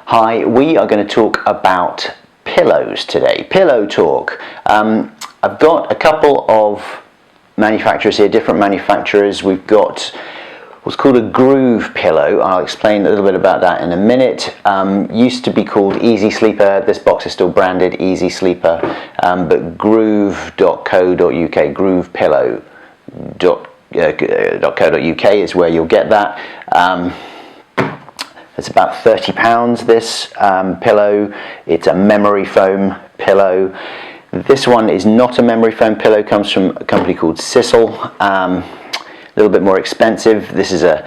Hi, we are going to talk about pillows today. Pillow talk. I've got a couple of manufacturers here, different manufacturers. We've got what's called a groove pillow. I'll explain a little bit about that in a minute. Used to be called Easy Sleeper. This box is still branded Easy Sleeper, but groove.co.uk, groovepillow.co.uk is where you'll get that. It's about £30, this pillow. It's a memory foam pillow. This one is not a memory foam pillow, comes from a company called Sissel. A little bit more expensive. This is a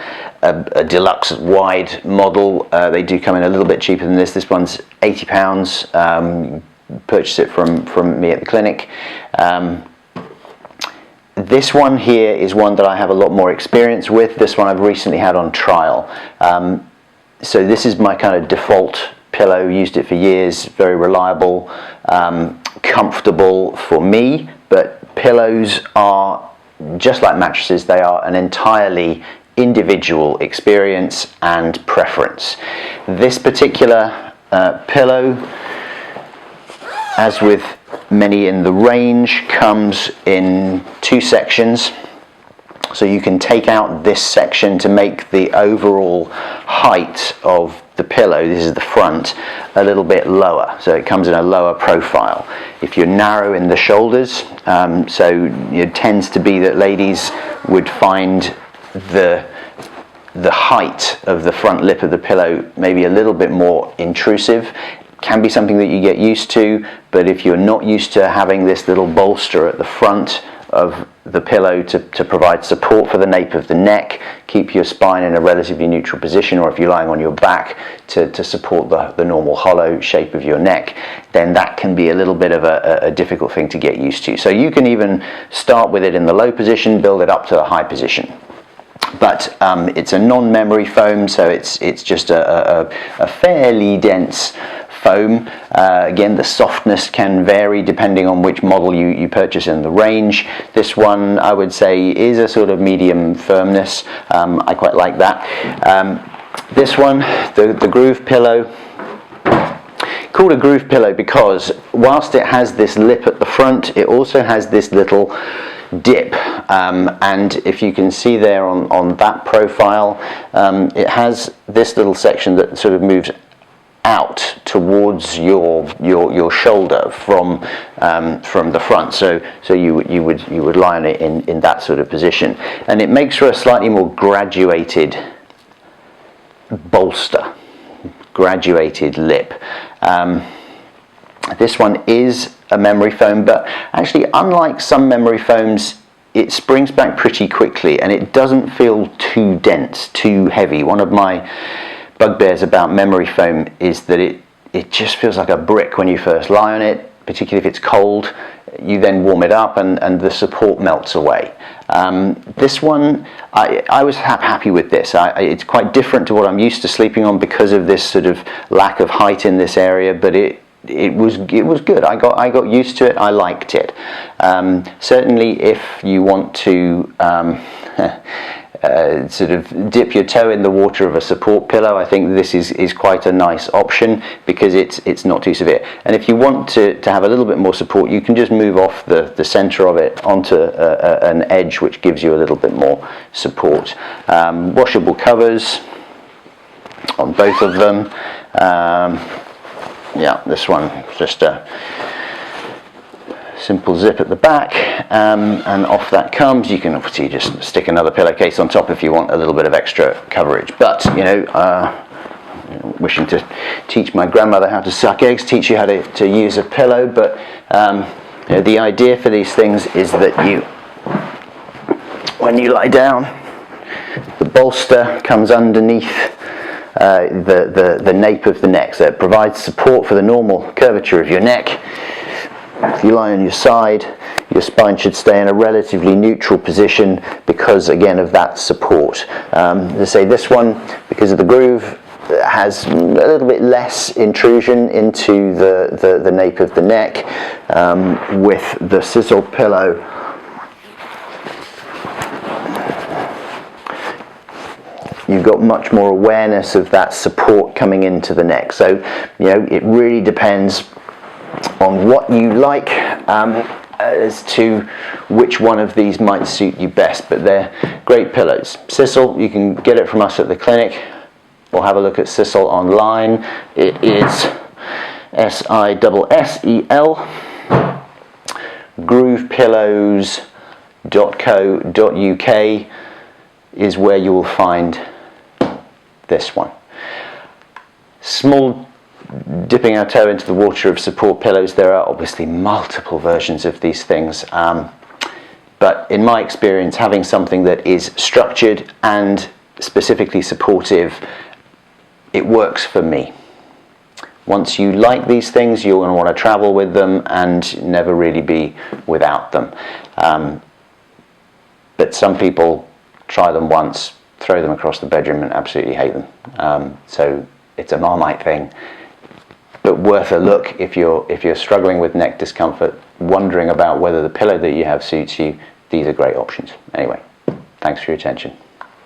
deluxe wide model. They do come in a little bit cheaper than this. This one's £80. Purchase it from me at the clinic. This one here is one that I have a lot more experience with. This one I've recently had on trial. So this is my kind of default pillow. Used it for years. Very reliable, comfortable for me. But pillows are just like mattresses. They are an entirely individual experience and preference. This particular pillow, as with many in the range, comes in two sections. So you can take out this section to make the overall height of the pillow, this is the front, a little bit lower. So it comes in a lower profile. If you're narrow in the shoulders, so it tends to be that ladies would find the height of the front lip of the pillow maybe a little bit more intrusive. Can be something that you get used to, but if you're not used to having this little bolster at the front of the pillow to provide support for the nape of the neck, keep your spine in a relatively neutral position, or if you're lying on your back to support the normal hollow shape of your neck, then that can be a little bit of a difficult thing to get used to. So you can even start with it in the low position, build it up to a high position. But it's a non-memory foam, so it's just a fairly dense foam. Again, the softness can vary depending on which model you purchase in the range. This one, I would say, is a sort of medium firmness. I quite like that. This one, the groove pillow, called a groove pillow because whilst it has this lip at the front, it also has this little dip, and if you can see there on that profile, it has this little section that sort of moves out towards your shoulder from the front, so you would lie on it in that sort of position, and it makes for a slightly more graduated bolster, graduated lip. This one is a memory foam, but actually, unlike some memory foams, it springs back pretty quickly and it doesn't feel too dense, too heavy. One of my bugbears about memory foam is that it just feels like a brick when you first lie on it, particularly if it's cold. You then warm it up and the support melts away. This one, I was happy with this. It's quite different to what I'm used to sleeping on because of this sort of lack of height in this area, but it was good. I got used to it. I liked it. Certainly, if you want to sort of dip your toe in the water of a support pillow, I think this is quite a nice option because it's not too severe. And if you want to have a little bit more support, you can just move off the center of it onto an edge, which gives you a little bit more support. Washable covers on both of them. Yeah, this one just a simple zip at the back, and off that comes. You can obviously just stick another pillowcase on top if you want a little bit of extra coverage. But wishing to teach my grandmother how to suck eggs, teach you how to use a pillow. But the idea for these things is that when you lie down, the bolster comes underneath the nape of the neck, so it provides support for the normal curvature of your neck. If you lie on your side, your spine should stay in a relatively neutral position because, again, of that support. As I say, this one, because of the groove, has a little bit less intrusion into the nape of the neck. With the Sissel Pillow, you've got much more awareness of that support coming into the neck. So, you know, it really depends on what you like as to which one of these might suit you best, but they're great pillows. Sissel, you can get it from us at the clinic, or have a look at Sissel online. It is Sissel. Groovepillows.co.uk is where you will find this one. Small dipping our toe into the water of support pillows. There are obviously multiple versions of these things, but in my experience, having something that is structured and specifically supportive, it works for me. Once you like these things, you're going to want to travel with them and never really be without them. But some people try them once, throw them across the bedroom and absolutely hate them. So it's a Marmite thing, but worth a look if you're struggling with neck discomfort, wondering about whether the pillow that you have suits you. These are great options. Anyway, thanks for your attention.